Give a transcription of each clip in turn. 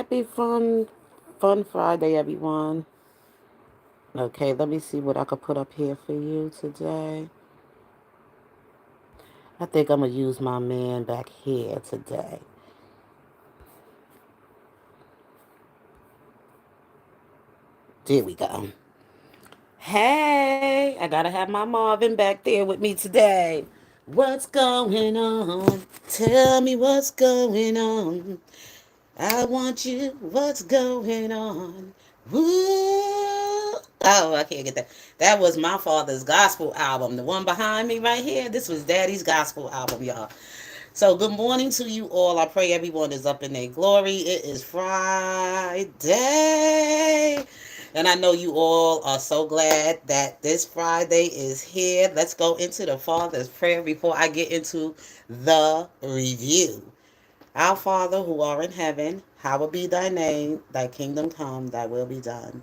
Happy fun Friday, everyone. Okay, let me see what I could put up here for you today. I think I'm gonna use my man back here today. There we go. Hey, I gotta have my Marvin back there with me today. What's going on? Tell me what's going on. I want you. What's going on? Woo! Oh, I can't get that. That was my father's gospel album. The one behind me right here. This was Daddy's gospel album, y'all. So, good morning to you all. I pray everyone is up in their glory. It is Friday. And I know you all are so glad that this Friday is here. Let's go into the Father's Prayer before I get into the review. Our Father who art in heaven, hallowed be thy name, thy kingdom come, thy will be done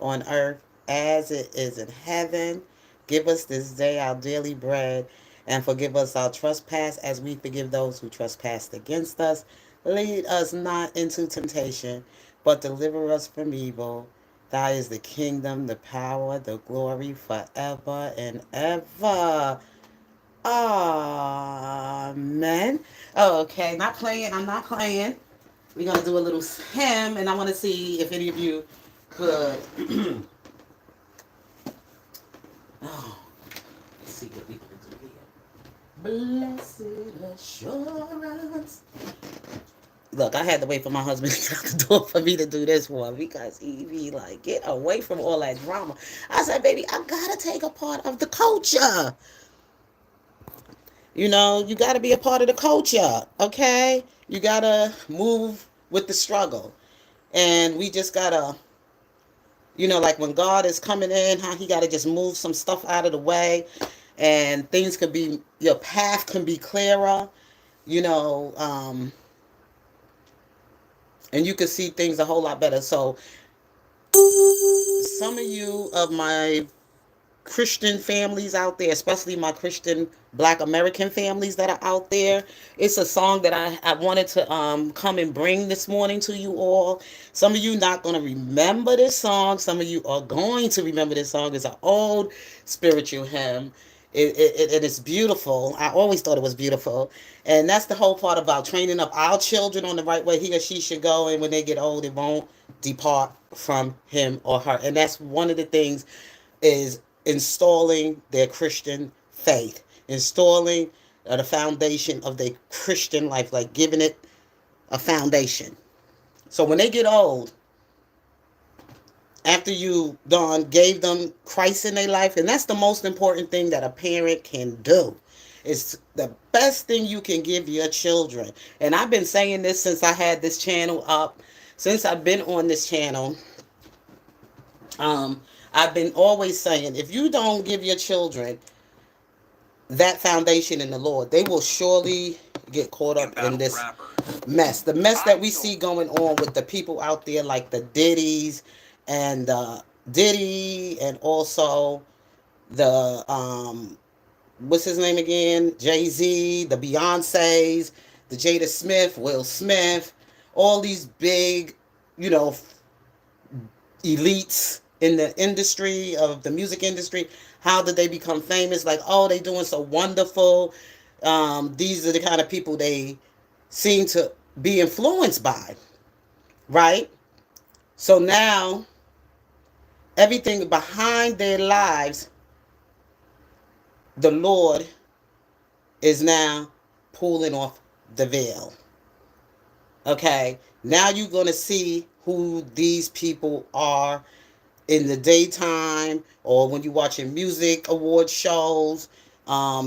on earth as it is in heaven. Give us this day our daily bread, and forgive us our trespass as we forgive those who trespass against us. Lead us not into temptation, but deliver us from evil. Thy is the kingdom, the power, the glory forever and ever. Amen. Okay, not playing. I'm not playing. We're going to do a little hymn, and I want to see if any of you could. Oh, let's see what we can do here. Blessed assurance. Look, I had to wait for my husband to get out the door for me to do this one because he be like, get away from all that drama. I said, baby, I gotta take a part of the culture. You gotta be a part of the culture, okay? You gotta move with the struggle. And we just gotta, like when God is coming in, how he gotta just move some stuff out of the way and things can be, your path can be clearer, you know, and you can see things a whole lot better. So some of you of my Christian families out there, especially my Christian Black American families that are out there. It's a song that I wanted to come and bring this morning to you all. Some of you not going to remember this song. Some of you are going to remember this song. It's an old spiritual hymn. It's beautiful. I always thought it was beautiful. And that's the whole part about training up our children on the right way he or she should go. And when they get old, it won't depart from him or her. And that's one of the things is installing their Christian faith, installing the foundation of their Christian life, like giving it a foundation. So when they get old, after you done gave them Christ in their life, and that's the most important thing that a parent can do. It's the best thing you can give your children. And I've been saying this since I had this channel up, since I've been on this channel. I've been always saying, if you don't give your children that foundation in the Lord, they will surely get caught up in this mess. The mess that we see going on with the people out there, like the and Diddy, and also the what's his name again? Jay-Z, the Beyoncés, the Jada Smith, Will Smith, all these big, you know, elites in the industry of the music industry. How did they become famous? Like, oh, they doing so wonderful. These are the kind of people they seem to be influenced by, right? So now everything behind their lives, the Lord is now pulling off the veil. Okay, now you're going to see who these people are in the daytime, or when you're watching music award shows,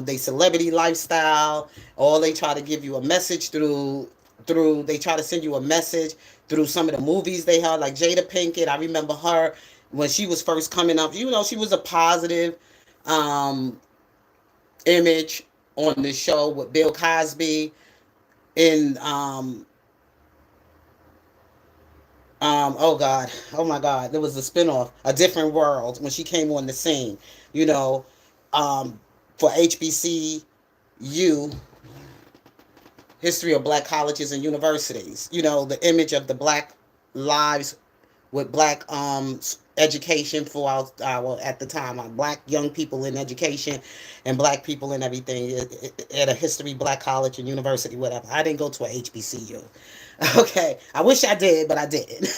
they celebrity lifestyle, or they try to give you a message through they try to send you a message through some of the movies they had, like Jada Pinkett. I remember her when she was first coming up. She was a positive um, image on the show with Bill Cosby in oh God, oh my God, there was a spinoff, A Different World, when she came on the scene, you know, um, for HBCU, History of Black Colleges and Universities, the image of the black lives with black education for our at the time black young people in education and black people in everything at a history black college and university, whatever. I didn't go to a HBCU. Okay, I wish I did, but I didn't.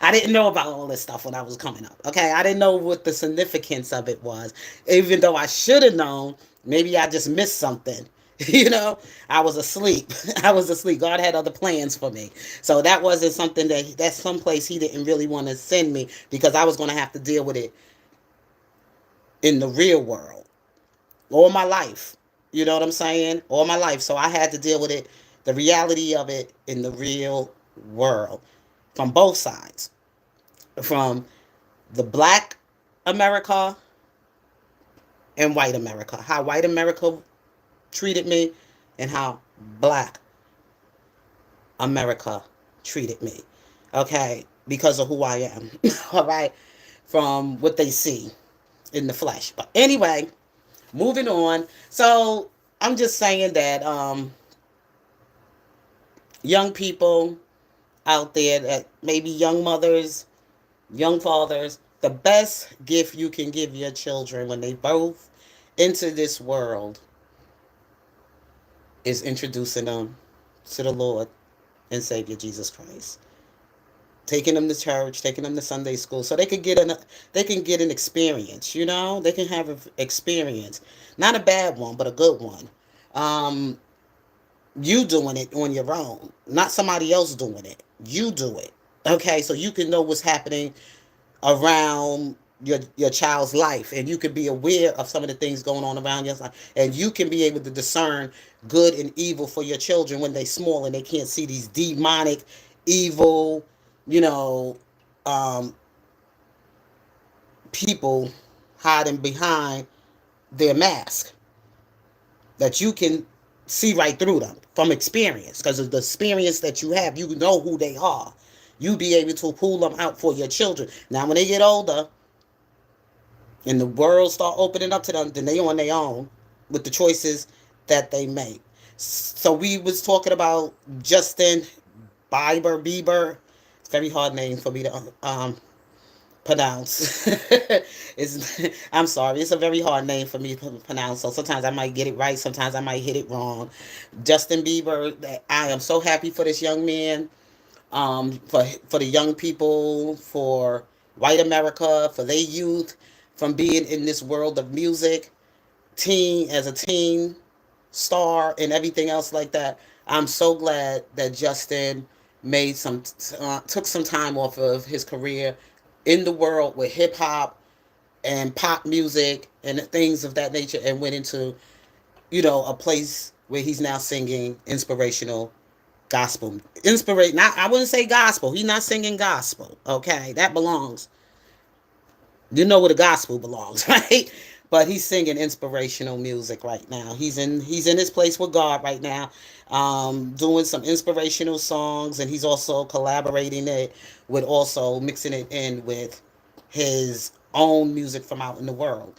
I didn't know about all this stuff when I was coming up. Okay, I didn't know what the significance of it was, even though I should have known. Maybe I just missed something. You know, I was asleep. I was asleep. God had other plans for me. So that wasn't something that's someplace he didn't really want to send me, because I was going to have to deal with it in the real world all my life. You know what I'm saying? All my life. So I had to deal with it, the reality of it in the real world from both sides. From the black America and white America. How white America treated me and how black America treated me. Okay? Because of who I am. All right? From what they see in the flesh. But anyway, moving on. So I'm just saying that young people out there, that maybe young mothers, young fathers, the best gift you can give your children when they birth into this world is introducing them to the Lord and Savior Jesus Christ. Taking them to church, taking them to Sunday school, so they can get an experience. You know, they can have an experience, not a bad one, but a good one. Um, you doing it on your own, not somebody else doing it. You do it, okay? So you can know what's happening around your child's life, and you can be aware of some of the things going on around your life, and you can be able to discern good and evil for your children when they're small and they can't see these demonic, evil, you know, um, people hiding behind their mask, that you can see right through them from experience, because of the experience that you have. You know who they are. You be able to pull them out for your children. Now when they get older and the world start opening up to them, then they on their own with the choices that they make. So we was talking about Justin Bieber. It's a very hard name for me to pronounce. It's, I'm sorry, it's a very hard name for me to pronounce. So sometimes I might get it right, sometimes I might hit it wrong. Justin Bieber, I am so happy for this young man, for the young people, for white America, for their youth, from being in this world of music, as a teen star and everything else like that. I'm so glad that Justin took some time off of his career in the world with hip hop and pop music and things of that nature, and went into, you know, a place where he's now singing inspirational gospel. Not, I wouldn't say gospel. He's not singing gospel. Okay, that belongs, you know, where the gospel belongs, right? But he's singing inspirational music right now. He's in his place with God right now, doing some inspirational songs, and he's also collaborating it with, also mixing it in with his own music from out in the world.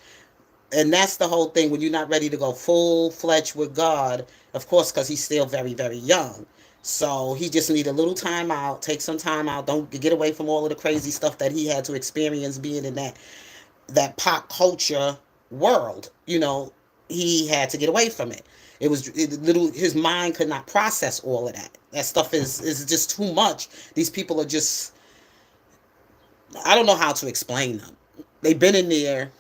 And that's the whole thing. When you're not ready to go full fledged with God, of course, because he's still very, very young. So he just need a little time out, take some time out. Don't get away from all of the crazy stuff that he had to experience being in that pop culture world. You know, he had to get away from it. His mind could not process all of that. That stuff is just too much. These people are just, I don't know how to explain them. They've been in there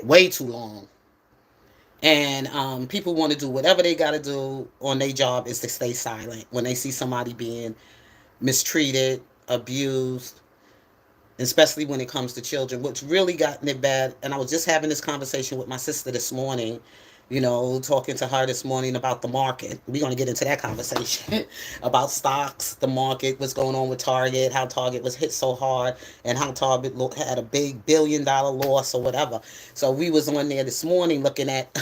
way too long. And people want to do whatever they got to do on their job is to stay silent when they see somebody being mistreated, abused, especially when it comes to children. What's really gotten it bad, and I was just having this conversation with my sister this morning, you know, talking to her this morning about the market. We're going to get into that conversation about stocks, the market, what's going on with Target, how Target was hit so hard, and how Target had a big $1 billion loss or whatever. So we was on there this morning looking at,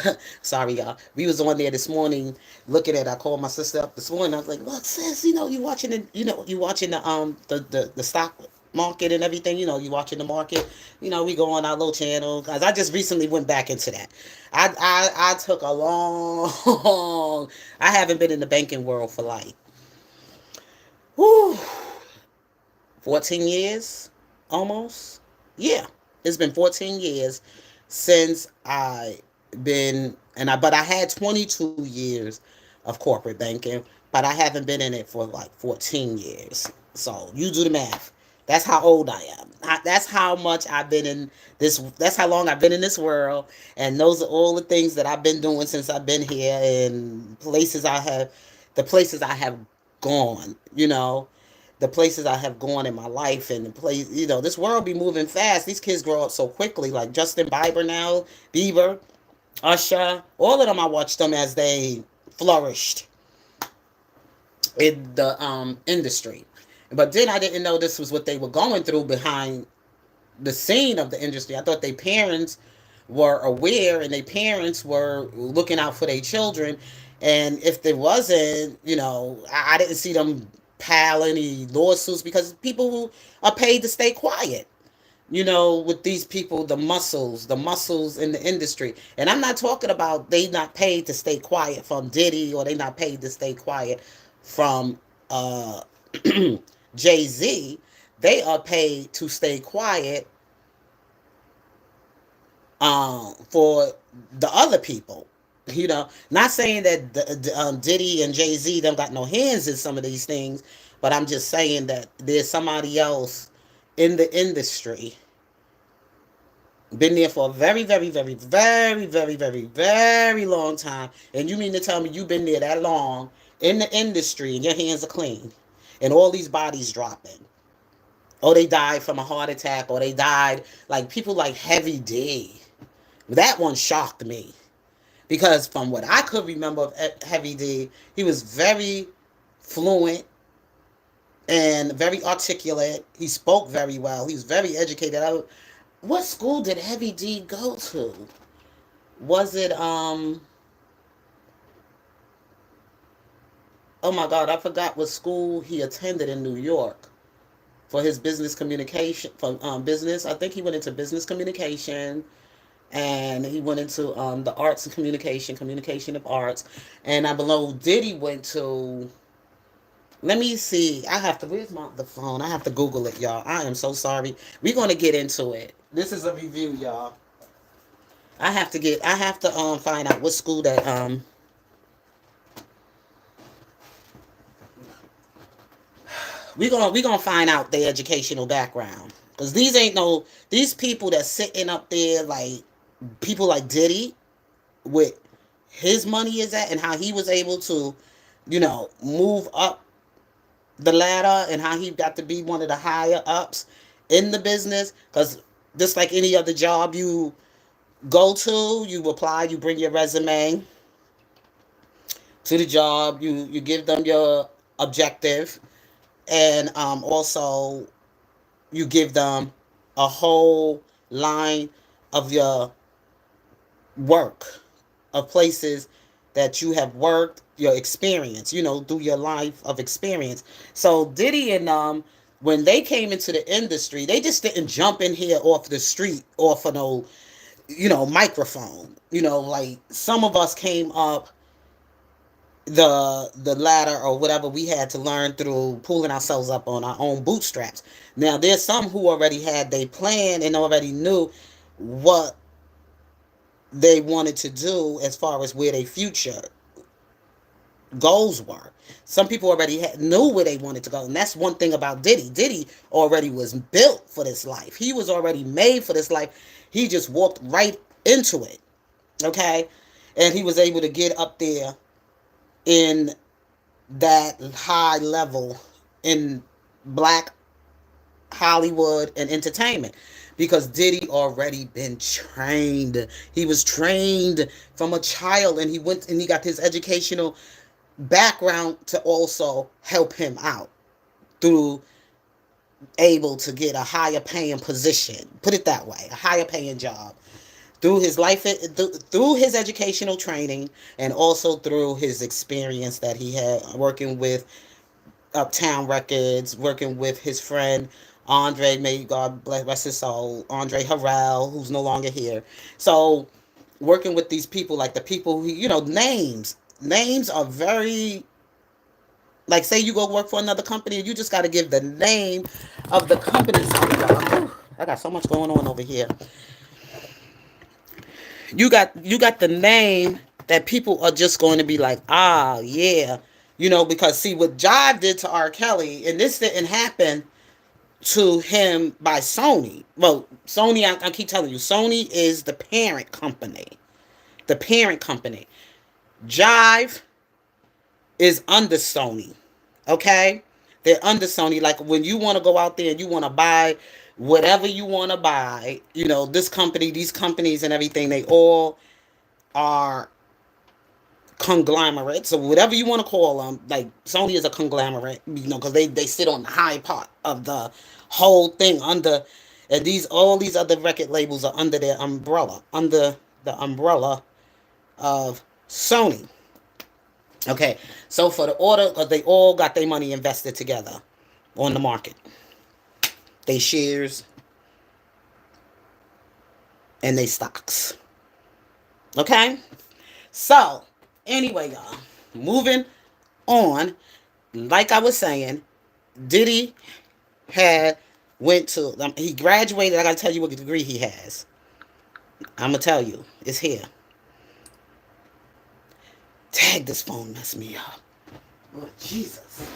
sorry y'all, we was on there this morning looking at, I called my sister up this morning. I was like, look sis, you know, you watching the stock market and everything, you know, you watching the market, you know, we go on our little channel, because I just recently went back into that. I took a long I haven't been in the banking world for like, whew, 14 years almost. Yeah, it's been 14 years since I been and I but I had 22 years of corporate banking, but I haven't been in it for like 14 years. So you do the math. That's how old I am. That's how much I've been in this. That's how long I've been in this world, and those are all the things that I've been doing since I've been here, and the places I have gone. The places I have gone in my life, and the place. This world be moving fast. These kids grow up so quickly. Like Justin Bieber, Usher, all of them. I watched them as they flourished in the industry. But then I didn't know this was what they were going through behind the scene of the industry. I thought their parents were aware and their parents were looking out for their children. And if there wasn't, I didn't see them pile any lawsuits because people who are paid to stay quiet. With these people, the muscles in the industry. And I'm not talking about they not paid to stay quiet from Diddy, or they not paid to stay quiet from uh, Jay-Z. They are paid to stay quiet for the other people. Not saying that Diddy and Jay-Z don't got no hands in some of these things, but I'm just saying that there's somebody else in the industry been there for a very, very, very, very, very, very, very long time. And you mean to tell me you've been there that long in the industry and your hands are clean and all these bodies dropping? Oh, they died from a heart attack, or they died like people like Heavy D. That one shocked me because from what I could remember of Heavy D, he was very fluent and very articulate. He spoke very well. He was very educated. What school did Heavy D go to? Was it oh my God, I forgot what school he attended in New York for his business communication, for business. I think he went into business communication, and he went into the arts and communication of arts. And I believe Diddy went to. Let me see. I have to. Where's the phone? I have to Google it, y'all. I am so sorry. We're gonna get into it. This is a review, y'all. I have to find out what school that we gonna find out their educational background, because these people that sitting up there like people like Diddy with his money is at, and how he was able to move up the ladder, and how he got to be one of the higher ups in the business. Because just like any other job you go to, you apply, you bring your resume to the job, you give them your objective, and also you give them a whole line of your work, of places that you have worked, your experience, through your life of experience. So Diddy and when they came into the industry, they just didn't jump in here off the street, off of no, microphone. Like some of us came up the ladder or whatever, we had to learn through pulling ourselves up on our own bootstraps. Now there's some who already had their plan and already knew what they wanted to do as far as where their future goals were. Some people already knew where they wanted to go, and that's one thing about Diddy. Diddy already was built for this life. He was already made for this life. He just walked right into it. Okay, and he was able to get up there in that high level in black Hollywood and entertainment, because Diddy already been trained. He was trained from a child, and he went and he got his educational background to also help him out through able to get a higher paying position. Put it that way, a higher paying job through his life, through his educational training, and also through his experience that he had working with Uptown Records, working with his friend Andre, may God bless his soul, Andre Harrell, who's no longer here. So working with these people, like the people who, names are very Like, say you go work for another company, you just got to give the name of the company. Sorry, y'all. I got so much going on over here. You got the name that people are just going to be like, ah, yeah, because see what Jive did to R. Kelly, and this didn't happen to him by Sony. Well, Sony, I keep telling you, Sony is the parent company. The parent company. Jive is under Sony. Okay? They're under Sony. Like when you want to go out there and you want to buy whatever you want to buy, this company, these companies and everything, they all are conglomerates, so whatever you want to call them. Like Sony is a conglomerate, because they sit on the high part of the whole thing under, and all these other record labels are under their umbrella, under the umbrella of Sony. Okay, so for the order, they all got their money invested together on the market, they shares and they stocks. Okay, so anyway, y'all, moving on. Like I was saying, Diddy had went to he graduated. I gotta tell you what degree he has. I'm gonna tell you, it's here. Tag, this phone messed me up. Lord Jesus.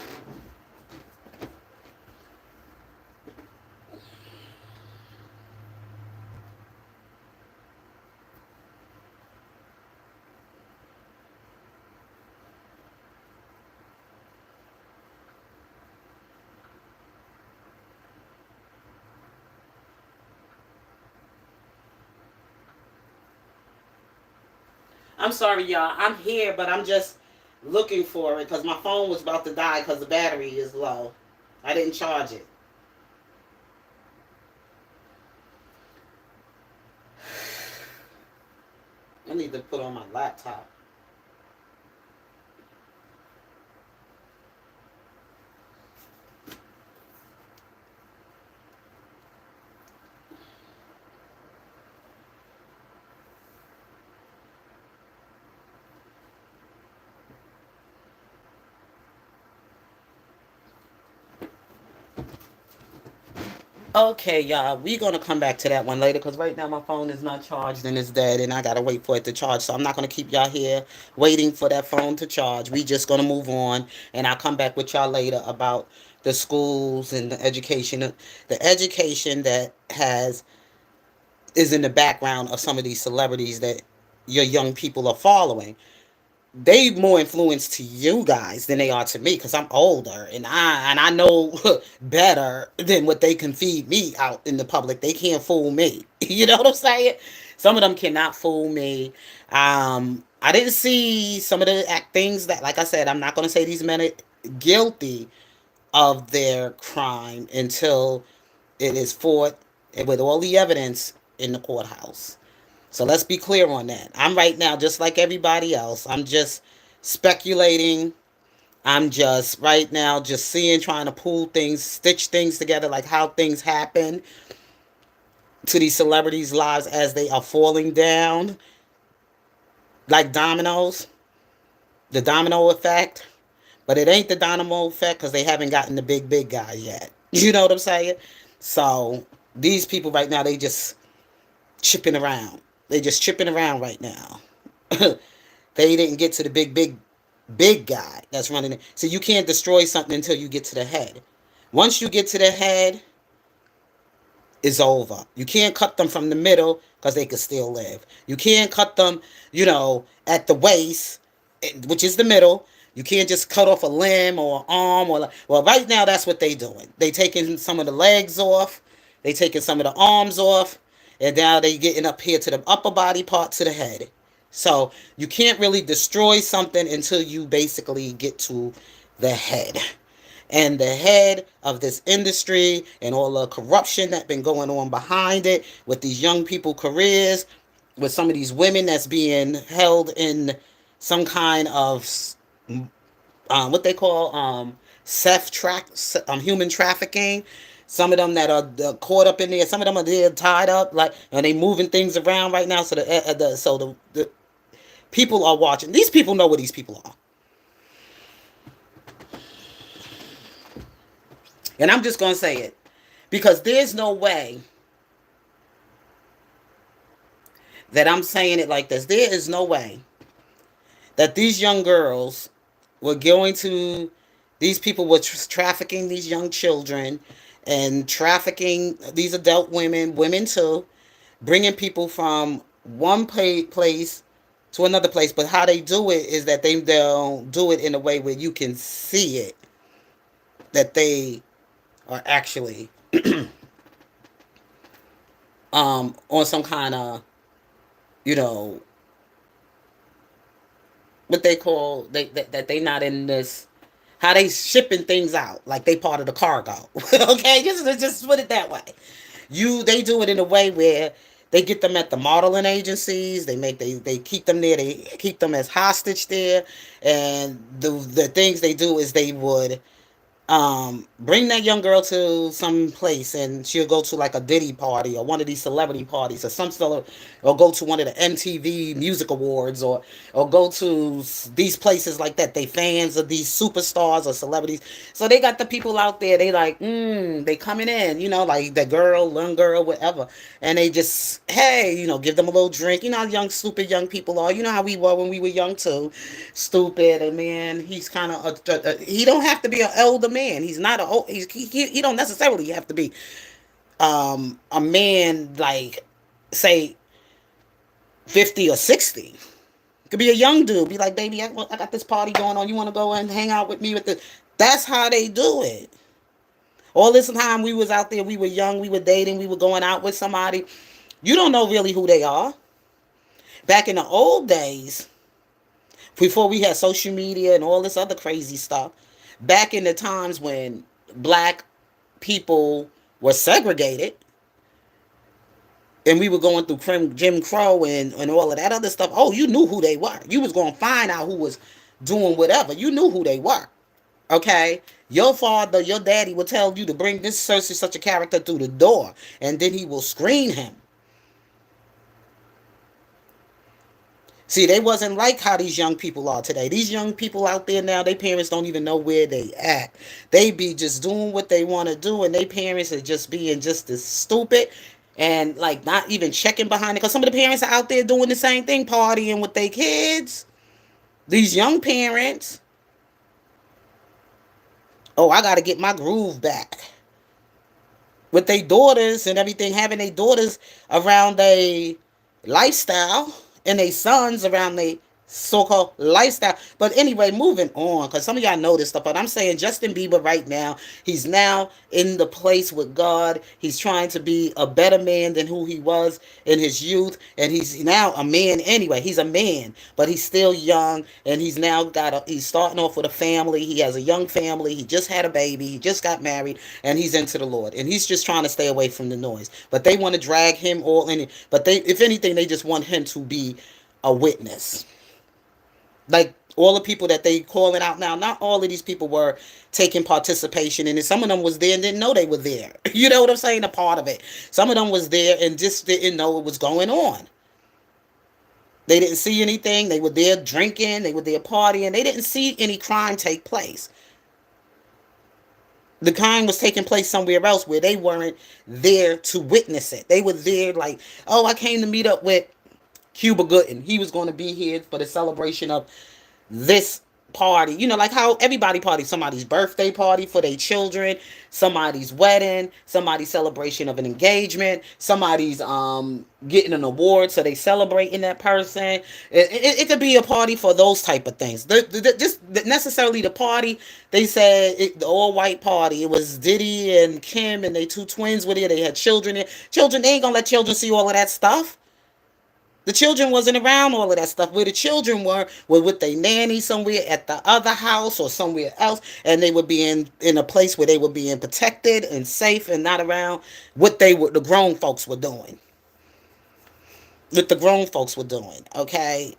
I'm sorry, y'all. I'm here, but I'm just looking for it because my phone was about to die because the battery is low. I didn't charge it. I need to put on my laptop. Okay, y'all, we're gonna come back to that one later because right now my phone is not charged and it's dead, and I gotta wait for it to charge. So I'm not gonna keep y'all here waiting for that phone to charge. We just gonna move on, and I'll come back with y'all later about the schools and the education that is in the background of some of these celebrities that your young people are following. They more influence to you guys than they are to me because I'm older and I know better than what they can feed me out in the public. They can't fool me. You know what I'm saying? Some of them cannot fool me. I didn't see some of the things that, like I said, I'm not going to say these men are guilty of their crime until it is fought with all the evidence in the courthouse. So let's be clear on that. I'm right now just like everybody else. I'm just speculating. I'm just right now just seeing, trying to pull things, stitch things together, like how things happen to these celebrities' lives as they are falling down like dominoes, the domino effect. But it ain't the domino effect because they haven't gotten the big guy yet. You know what I'm saying? So these people right now, they just chipping around. They just chipping around right now. They didn't get to the big guy that's running it. So you can't destroy something until you get to the head. Once you get to the head, it's over. You can't cut them from the middle because they could still live. You can't cut them, at the waist, which is the middle. You can't just cut off a limb or an arm well, right now that's what they doing. They taking some of the legs off. They taking some of the arms off. And now they getting up here to the upper body part to the head. So you can't really destroy something until you basically get to the head. And the head of this industry and all the corruption that's been going on behind it with these young people careers, with some of these women that's being held in some kind of what they call human trafficking. Some of them that are caught up in there. Some of them are there tied up, and they moving things around right now. So the people are watching. These people know where these people are. And I'm just going to say it because there's no way that I'm saying it like this. There is no way that these young girls were going to, these people were trafficking these young children and trafficking these adult women, women too, bringing people from one place to another place. But how they do it is that they don't do it in a way where you can see it, that they are actually on some kind of, you know, what they call that they not in this, how they shipping things out like they part of the cargo. Okay, just put it that way. They do it in a way where they get them at the modeling agencies. They keep them there. They keep them as hostage there, and the things they do is they would bring that young girl to some place and she'll go to like a Diddy party or one of these celebrity parties or some sort of, or go to one of the MTV Music Awards, or go to these places like that. They fans of these superstars or celebrities. So they got the people out there, they like, they coming in, like the girl, young girl, whatever. And they just, hey, give them a little drink. You know how young, stupid young people are. You know how we were when we were young too. Stupid. And man, he's kind of, he don't have to be an elder man. He's not a, he don't necessarily have to be a man like, say, 50 or 60. It could be a young dude. Be like, baby, I got this party going on. You want to go and hang out with me with the... That's how they do it. All this time we was out there, we were young, we were dating, we were going out with somebody. You don't know really who they are. Back in the old days, before we had social media and all this other crazy stuff, back in the times when black people were segregated and we were going through Jim Crow and all of that other stuff, oh, you knew who they were. You was going to find out who was doing whatever. You knew who they were. Okay? Your father, your daddy will tell you to bring this such a character through the door, and then he will screen him. See, they wasn't like how these young people are today. These young people out there now, their parents don't even know where they at. They be just doing what they want to do, and their parents are just being just as stupid and like not even checking behind it. Because some of the parents are out there doing the same thing, partying with their kids. These young parents, oh, I got to get my groove back. With their daughters and everything, having their daughters around their lifestyle and their sons around their so-called lifestyle. But anyway, moving on, because some of y'all know this stuff, but I'm saying Justin Bieber right now, he's now in the place with God. He's trying to be a better man than who he was in his youth, and he's now a man anyway. He's a man, but he's still young, and he's now he's starting off with a family. He has a young family. He just had a baby. He just got married, and he's into the Lord, and he's just trying to stay away from the noise. But they want to drag him all in it. But if anything, they just want him to be a witness. Like all the people that they calling out now, not all of these people were taking participation in it. Some of them was there and didn't know they were there. You know what I'm saying? A part of it. Some of them was there and just didn't know what was going on. They didn't see anything. They were there drinking. They were there partying. They didn't see any crime take place. The crime was taking place somewhere else where they weren't there to witness it. They were there like, oh, I came to meet up with Cuba Gooding. He was going to be here for the celebration of this party. You know, like how everybody parties. Somebody's birthday party for their children, somebody's wedding, somebody's celebration of an engagement, somebody's getting an award, so they celebrating that person. It could be a party for those type of things. Just necessarily the party, they said the all-white party. It was Diddy and Kim and they two twins with it. They had children. Children, they ain't gonna let children see all of that stuff. The children wasn't around all of that stuff. Where the children were with their nanny somewhere at the other house or somewhere else, and they would be in a place where they were being protected and safe and not around what the grown folks were doing. What the grown folks were doing, okay?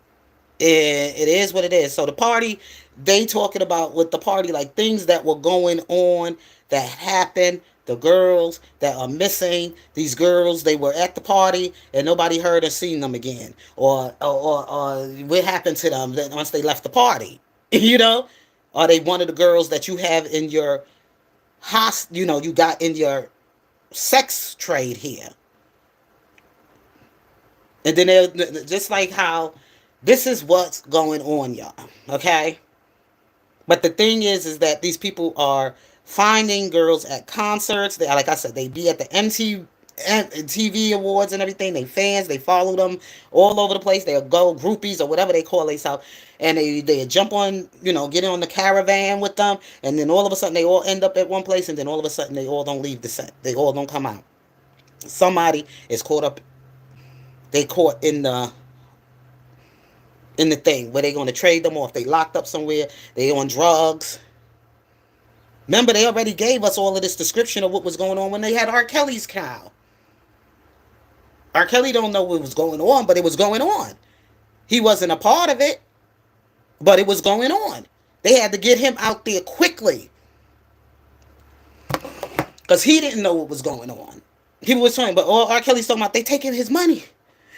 It is what it is. So the party, they talking about with the party, like things that were going on that happened. The girls that are missing, these girls, they were at the party and nobody heard or seen them again. Or what happened to them once they left the party? You know? Are they one of the girls that you have in your you got in your sex trade here. And then they're just like how this is what's going on, y'all. Okay? But the thing is that these people are finding girls at concerts. They, like I said, they be at the MTV Awards and everything. They fans, they follow them all over the place. They'll go groupies or whatever they call themselves, and they jump on, get on the caravan with them, and then all of a sudden they all end up at one place, and then all of a sudden they all don't leave the set. They all don't come out. Somebody is caught up. They caught in the thing where they're going to trade them off. They locked up somewhere. They on drugs. Remember, they already gave us all of this description of what was going on when they had R. Kelly's cow. R. Kelly don't know what was going on, but it was going on. He wasn't a part of it, but it was going on. They had to get him out there quickly because he didn't know what was going on. People was talking, but all R. Kelly's talking about, they taking his money.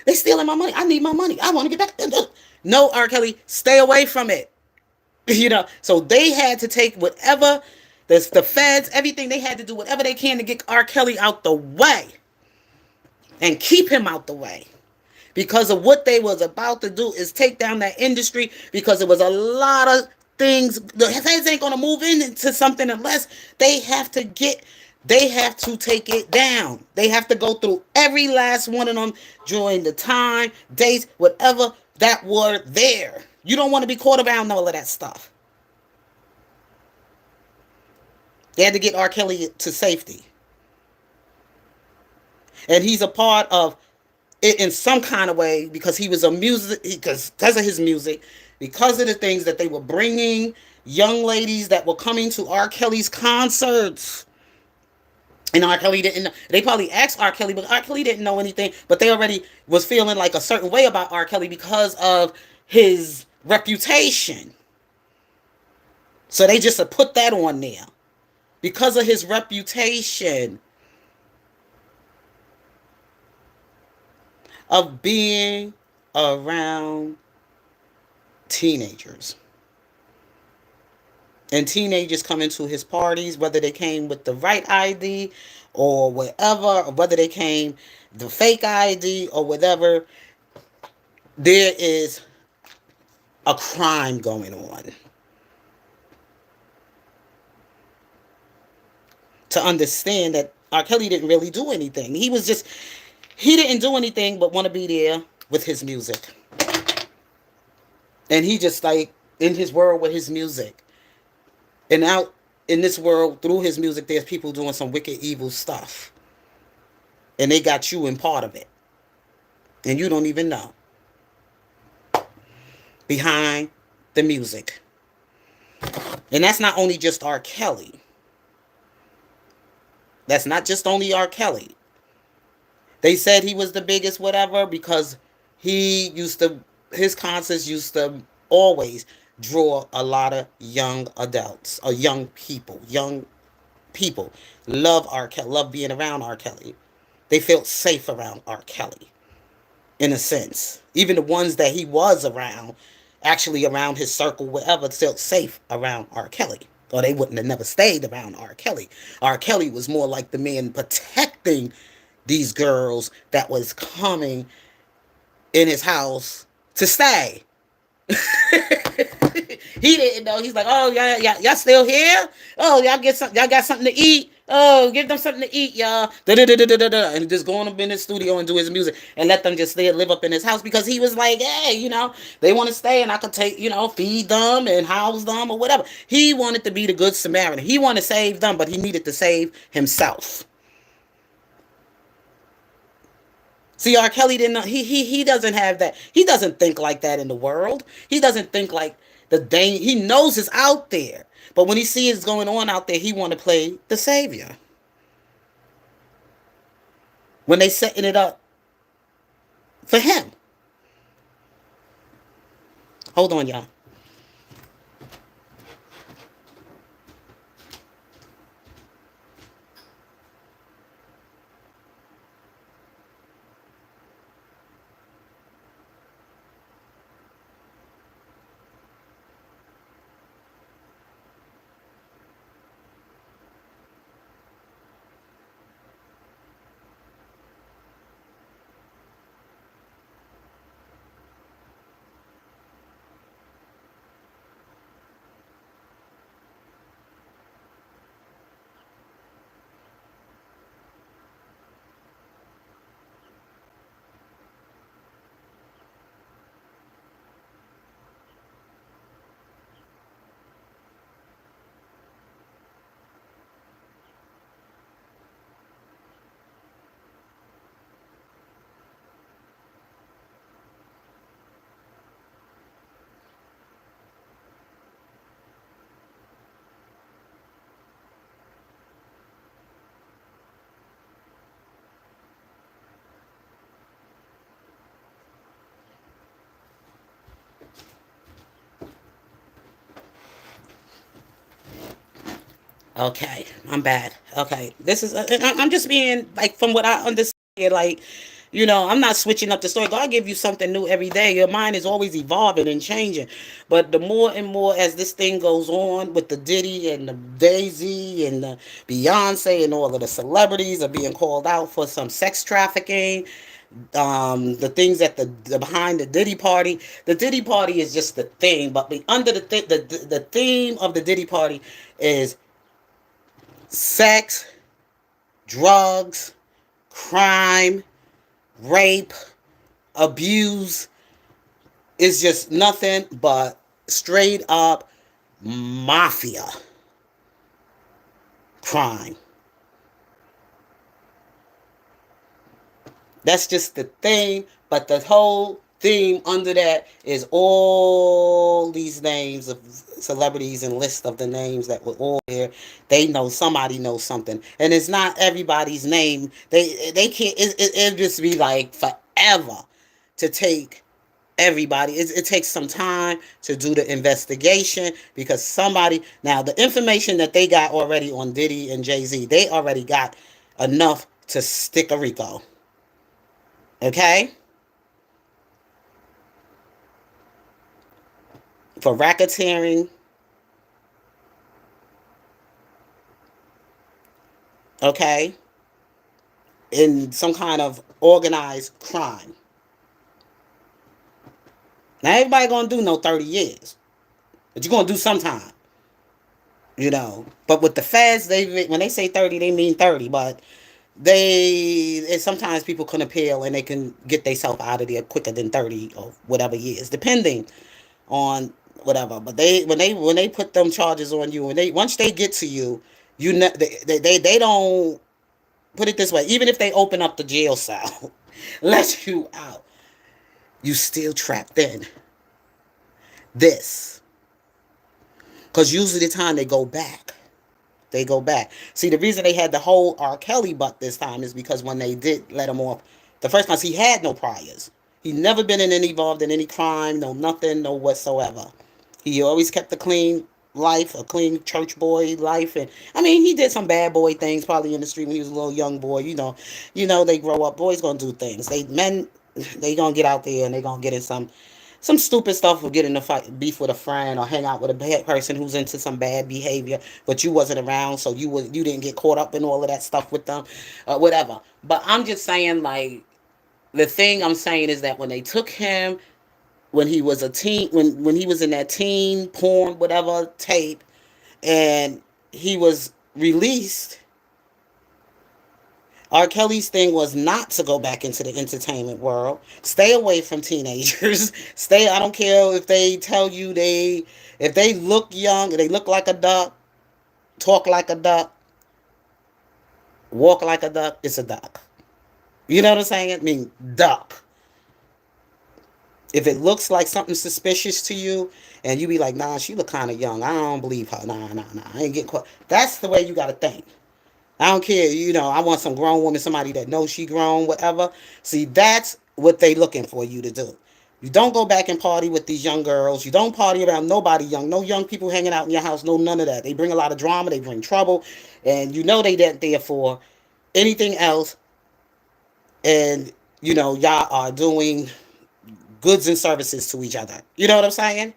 They stealing my money. I need my money. I want to get back. No, R. Kelly, stay away from it. So they had to take whatever, the feds, everything, they had to do whatever they can to get R. Kelly out the way and keep him out the way. Because of what they was about to do is take down that industry, because it was a lot of things. The feds ain't going to move into something unless they have to take it down. They have to go through every last one of them during the time, dates, whatever that were there. You don't want to be caught around all of that stuff. They had to get R. Kelly to safety. And he's a part of it in some kind of way, because he was because of his music, because of the things that they were bringing young ladies that were coming to R. Kelly's concerts. And R. Kelly didn't know. They probably asked R. Kelly, but R. Kelly didn't know anything. But they already was feeling like a certain way about R. Kelly because of his reputation. So they just put that on there. Because of his reputation of being around teenagers. And teenagers coming to his parties, whether they came with the right ID or whatever, or whether they came the fake ID or whatever, there is a crime going on. To understand that R. Kelly didn't really do anything. He didn't do anything but want to be there with his music. And he just like in his world with his music. And out in this world, through his music, there's people doing some wicked, evil stuff. And they got you in part of it. And you don't even know. Behind the music. And that's not only just R. Kelly. That's not just only R. Kelly. They said he was the biggest whatever because his concerts used to always draw a lot of young adults or young people. Young people love R. Kelly, love being around R. Kelly. They felt safe around R. Kelly, in a sense. Even the ones that he was around, actually around his circle, whatever, felt safe around R. Kelly. Or they wouldn't have never stayed around R. Kelly. R. Kelly was more like the man protecting these girls that was coming in his house to stay. He didn't know. He's like, oh, y'all still here? Oh, y'all got something to eat? Oh, give them something to eat, y'all. And just go on up in his studio and do his music and let them just stay and live up in his house, because he was like, hey, they want to stay and I could take, feed them and house them or whatever. He wanted to be the good Samaritan. He wanted to save them, but he needed to save himself. See, R. Kelly didn't know. He doesn't have that. He doesn't think like that in the world. He doesn't think like he knows it's out there. But when he sees it's going on out there, he want to play the savior. When they setting it up for him. Hold on, y'all. Okay, I'm bad. Okay, this is. I'm just being like from what I understand. Like, I'm not switching up the story. God give you something new every day. Your mind is always evolving and changing. But the more and more as this thing goes on with the Diddy and the Daisy and the Beyonce and all of the celebrities are being called out for some sex trafficking. The things at the behind the Diddy party. The Diddy party is just the thing, but under the theme of the Diddy party is sex, drugs, crime, rape, abuse is just nothing but straight up mafia crime. That's just the thing, but the whole theme under that is all these names of celebrities and list of the names that were all there. They know somebody knows something, and it's not everybody's name. They can't. It'll just be like forever to take everybody. It takes some time to do the investigation because somebody now the information that they got already on Diddy and Jay-Z, they already got enough to stick a Rico. Okay? For racketeering, okay? In some kind of organized crime. Now everybody gonna do no 30 years. But you're gonna do sometime. But with the feds, they when they say 30, they mean 30. But and sometimes people can appeal and they can get themselves out of there quicker than 30 or whatever years, depending on whatever. But when they put them charges on you, and they once they get to you, they don't put it this way. Even if they open up the jail cell, let you out, you still trapped in this. Because usually the time they go back. They go back. See, the reason they had the whole R. Kelly butt this time is because when they did let him off, the first time he had no priors. He never been involved in any crime, no nothing, no whatsoever. He always kept a clean life, a clean church boy life, and I mean he did some bad boy things probably in the street when he was a little young boy. They grow up. Boys gonna do things. They gonna get out there and they gonna get in some stupid stuff or get in a fight, beef with a friend, or hang out with a bad person who's into some bad behavior, but you wasn't around, so you didn't get caught up in all of that stuff with them, whatever. But I'm just saying, like, the thing I'm saying is that when they took him, when he was a teen, when he was in that teen porn whatever tape, and he was released, R. Kelly's thing was not to go back into the entertainment world. Stay away from teenagers. Stay. I don't care if they tell you if they look young, they look like a duck, talk like a duck, walk like a duck. It's a duck. You know what I'm saying? I mean, duck. If it looks like something suspicious to you, and you be like, nah, she look kind of young. I don't believe her. Nah. I ain't getting caught. That's the way you got to think. I don't care, I want some grown woman, somebody that knows she grown, whatever. See, that's what they looking for you to do. You don't go back and party with these young girls. You don't party around nobody young. No young people hanging out in your house. No, none of that. They bring a lot of drama. They bring trouble. And they not there for anything else. And, y'all are doing goods and services to each other. You know what I'm saying?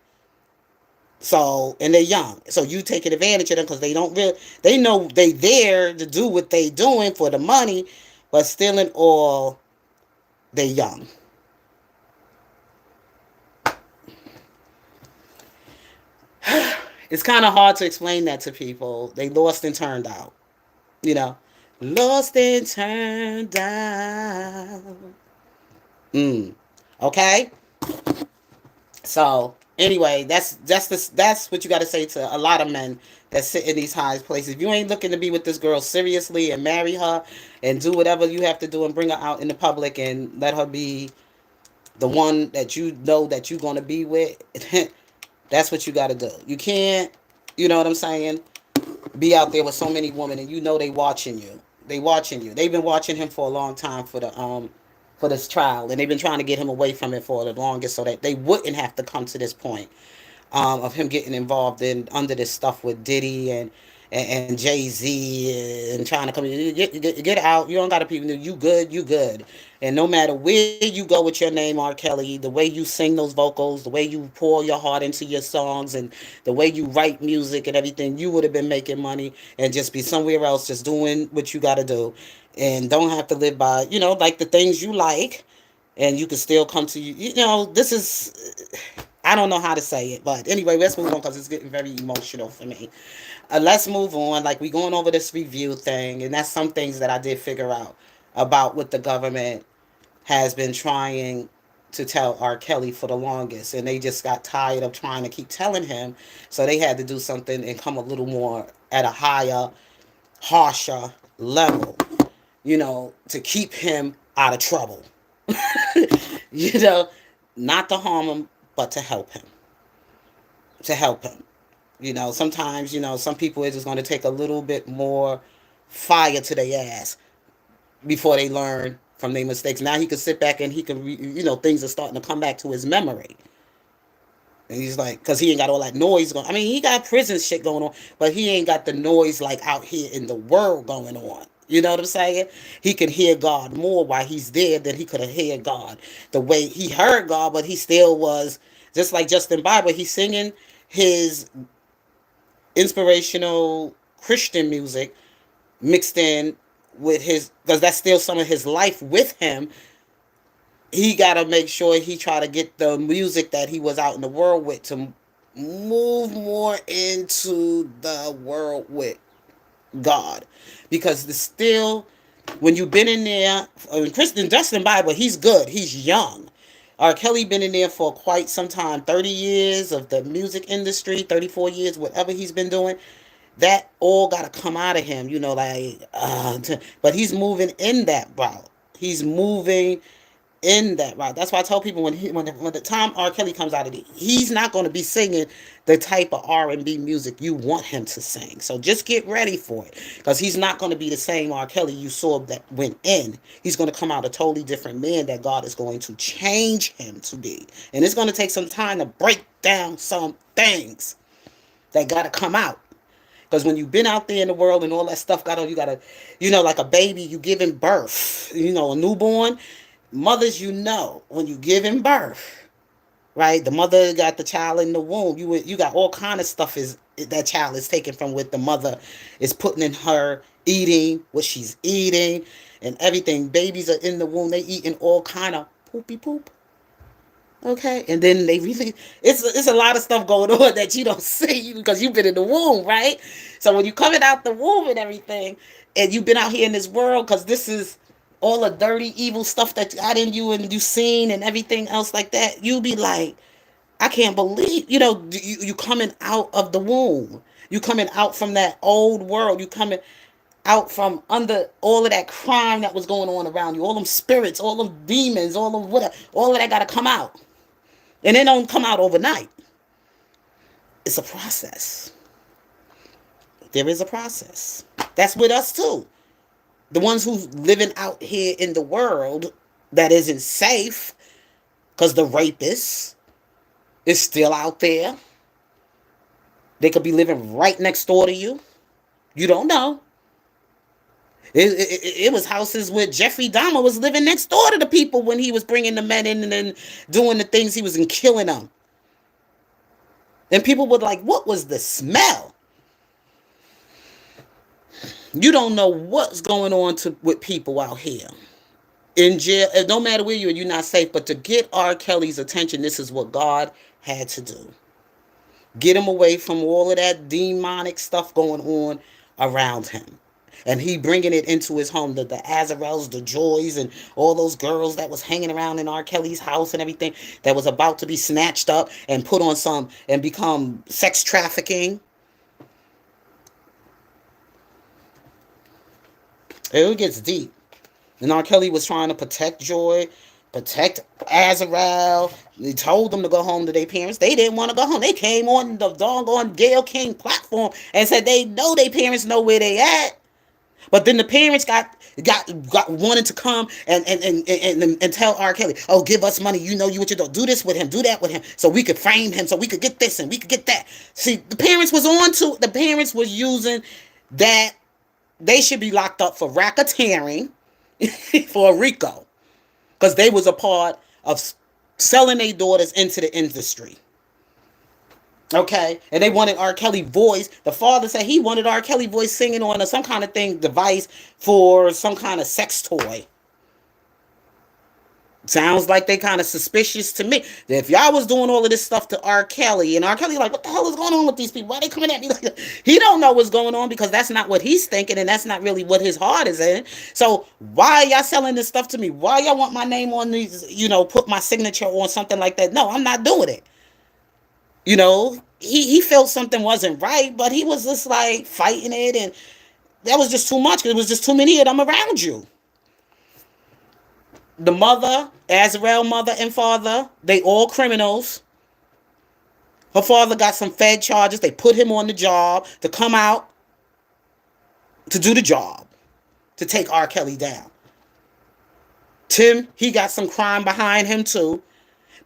So, and they're young. So you taking advantage of them because they know they there to do what they doing for the money, but still in all, they young. It's kind of hard to explain that to people. They lost and turned out. You know, lost and turned out. Okay. So anyway, that's what you got to say to a lot of men that sit in these high places. If you ain't looking to be with this girl seriously and marry her and do whatever you have to do and bring her out in the public and let her be the one that you know that you're gonna be with, that's what you got to do. You can't, you know what I'm saying, be out there with so many women and they watching you. They watching you. They've been watching him for a long time for this trial, and they've been trying to get him away from it for the longest so that they wouldn't have to come to this point of him getting involved in under this stuff with Diddy and Jay-Z and trying to come in. Get out. You don't got to people. You good. You good. And no matter where you go with your name, R. Kelly, the way you sing those vocals, the way you pour your heart into your songs, and the way you write music and everything, you would have been making money and just be somewhere else, just doing what you got to do, and don't have to live by, like the things you like, and you can still come to you. This is, I don't know how to say it, but anyway, let's move on because it's getting very emotional for me. Let's move on. Like, we going over this review thing, and that's some things that I did figure out about what the government has been trying to tell R. Kelly for the longest, and they just got tired of trying to keep telling him, so they had to do something and come a little more at a higher, harsher level, to keep him out of trouble. you know, Not to harm him, but to help him. To help him. Sometimes, some people are just going to take a little bit more fire to their ass before they learn from their mistakes. Now he can sit back and he can, things are starting to come back to his memory. And he's like, because he ain't got all that noise going. I mean, he got prison shit going on, but he ain't got the noise like out here in the world going on. You know what I'm saying? He can hear God more while he's there than he could have heard God. The way he heard God, but he still was, just like Justin Bieber, he's singing his inspirational Christian music mixed in with his, because that's still some of his life with him. He got to make sure he try to get the music that he was out in the world with to move more into the world with God, because the still, when you've been in there, Justin Bieber, he's good, he's young. R. Kelly been in there for quite some time, 30 years of the music industry, 34 years, whatever he's been doing. That all got to come out of him, but he's moving in that route. He's moving in that route. That's why I tell people, when the time R. Kelly comes out of it, he's not going to be singing the type of R&B music you want him to sing. So just get ready for it, because he's not going to be the same R. Kelly you saw that went in. He's going to come out a totally different man that God is going to change him to be. And it's going to take some time to break down some things that got to come out. Because when you've been out there in the world and all that stuff got on, you got to, like a baby, you giving birth, a newborn. Mothers, when you giving birth, right? The mother got the child in the womb. You got all kind of stuff that child is taken from what the mother is putting in her, eating what she's eating and everything. Babies are in the womb. They eating all kind of poopy poop. Okay, and then they really, it's a lot of stuff going on that you don't see because you've been in the womb, right? So when you coming out the womb and everything, and you've been out here in this world, because this is all the dirty, evil stuff that got in you and you seen and everything else like that, you be like, I can't believe, you coming out of the womb. You coming out from that old world. You coming out from under all of that crime that was going on around you. All them spirits, all them demons, all them whatever, all of that got to come out. And it don't come out overnight. It's a process. There is a process. That's with us too. The ones who's living out here in the world that isn't safe, because the rapist is still out there. They could be living right next door to you. You don't know. It was houses where Jeffrey Dahmer was living next door to the people when he was bringing the men in and then doing the things he was and killing them. And people were like, what was the smell? You don't know what's going on with people out here in jail. No matter where you're not safe. But to get R. Kelly's attention, this is what God had to do. Get him away from all of that demonic stuff going on around him. And he bringing it into his home. The Azarels, the Joys, and all those girls that was hanging around in R. Kelly's house and everything that was about to be snatched up and put on some and become sex trafficking. It gets deep. And R. Kelly was trying to protect Joy, protect Azarel. He told them to go home to their parents. They didn't want to go home. They came on the doggone Gayle King platform and said they know their parents know where they at. But then the parents got wanted to come and tell R. Kelly, oh, give us money. You know you what you do. Do this with him. Do that with him. So we could frame him. So we could get this and we could get that. See, the parents was using that they should be locked up for racketeering for RICO. Because they was a part of selling their daughters into the industry. Okay, and they wanted R. Kelly voice. The father said he wanted R. Kelly voice singing on some kind of thing device for some kind of sex toy. Sounds like they kind of suspicious to me. If y'all was doing all of this stuff to R. Kelly, and R. Kelly like, what the hell is going on with these people? Why are they coming at me like that? He don't know what's going on because that's not what he's thinking, and that's not really what his heart is in. So why are y'all selling this stuff to me? Why y'all want my name on these, put my signature on something like that? No, I'm not doing it. He felt something wasn't right, but he was just like fighting it, and that was just too much because it was just too many of them around you. The mother, Azrael mother and father, they all criminals. Her father got some Fed charges. They put him on the job to come out to do the job, to take R. Kelly down. Tim, he got some crime behind him too.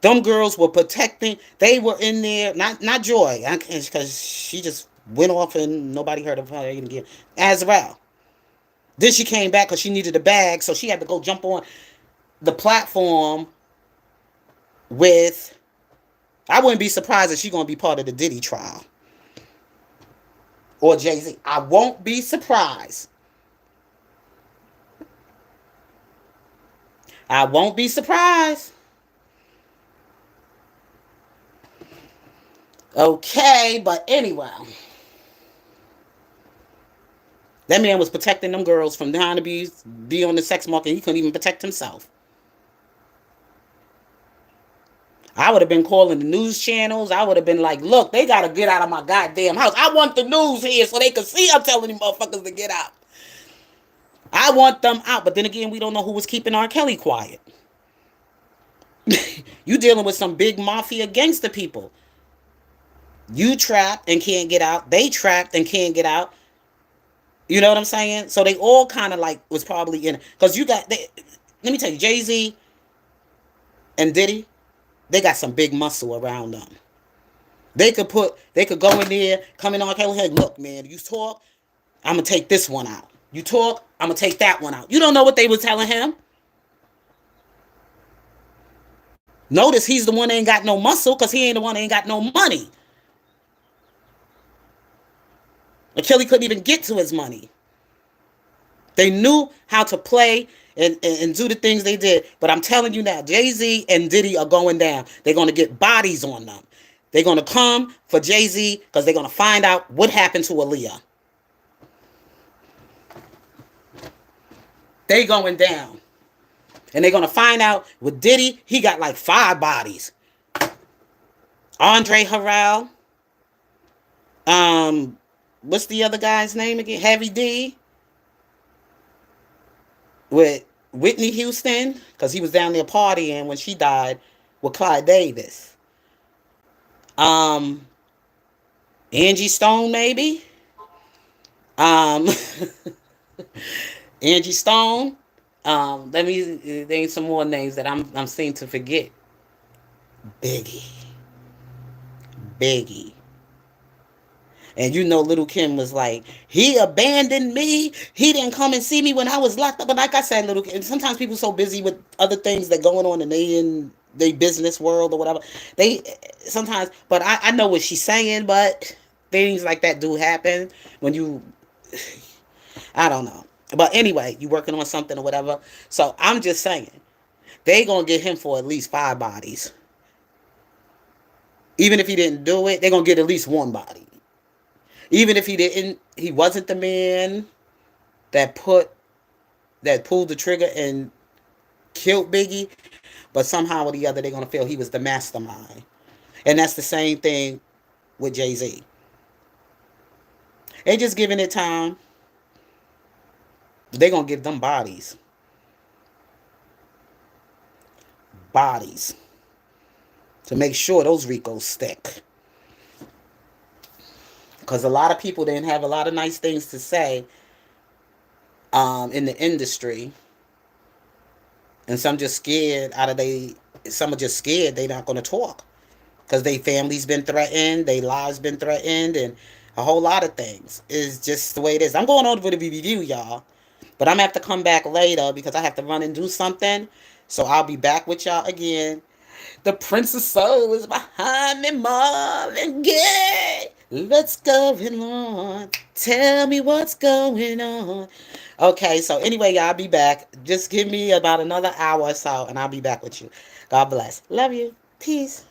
Them girls were protecting. They were in there. Not Joy, because she just went off and nobody heard of her again. Azrael. Then she came back because she needed a bag, so she had to go jump on the platform with. I wouldn't be surprised if she's going to be part of the Diddy trial. Or Jay-Z. I won't be surprised. I won't be surprised. Okay, but anyway. That man was protecting them girls from trying to be on the sex market. He couldn't even protect himself. I would have been calling the news channels. I would have been like, look, they got to get out of my goddamn house. I want the news here so they can see I'm telling these motherfuckers to get out. I want them out. But then again, we don't know who was keeping R. Kelly quiet. You dealing with some big mafia gangster people. You trapped and can't get out. They trapped and can't get out. You know what I'm saying? So they all kind of like was probably in. Because let me tell you, Jay-Z and Diddy, they got some big muscle around them. They could go in there, come in on Kelly, hey, look, man, you talk, I'm going to take this one out. You talk, I'm going to take that one out. You don't know what they were telling him. Notice he's the one that ain't got no muscle because he ain't the one that ain't got no money. Kelly couldn't even get to his money. They knew how to play and do the things they did. But I'm telling you now, Jay-Z and Diddy are going down. They're going to get bodies on them. They're going to come for Jay-Z because they're going to find out what happened to Aaliyah. They going down. And they're going to find out with Diddy, he got like 5 bodies. Andre Harrell. What's the other guy's name again? Heavy D. With Whitney Houston, because he was down there partying when she died with Clyde Davis. Angie Stone, maybe. Angie Stone. Let me name some more names that I'm seeming to forget. Biggie. And Lil' Kim was like, he abandoned me. He didn't come and see me when I was locked up. But like I said, Lil' Kim, sometimes people so busy with other things that going on and they in their business world or whatever. They sometimes, but I know what she's saying, but things like that do happen when you, I don't know. But anyway, you working on something or whatever. So I'm just saying, they going to get him for at least 5 bodies. Even if he didn't do it, they're going to get at least 1 body. Even if he wasn't the man that pulled the trigger and killed Biggie, but somehow or the other they're going to feel he was the mastermind. And that's the same thing with Jay-Z. They just giving it time. They're going to give them bodies. To make sure those RICOs stick. Because a lot of people didn't have a lot of nice things to say in the industry, and some just scared out of some are just scared they not going to talk because their family's been threatened, their lives been threatened, and a whole lot of things. Is just the way it is. I'm going over the review, y'all, but I'm gonna have to come back later because I have to run and do something. So I'll be back with y'all again. The Prince of Soul is behind me, Marvin Gaye. What's going on? Tell me what's going on. Okay, so anyway, y'all, I'll be back. Just give me about another hour or so, and I'll be back with you. God bless. Love you. Peace.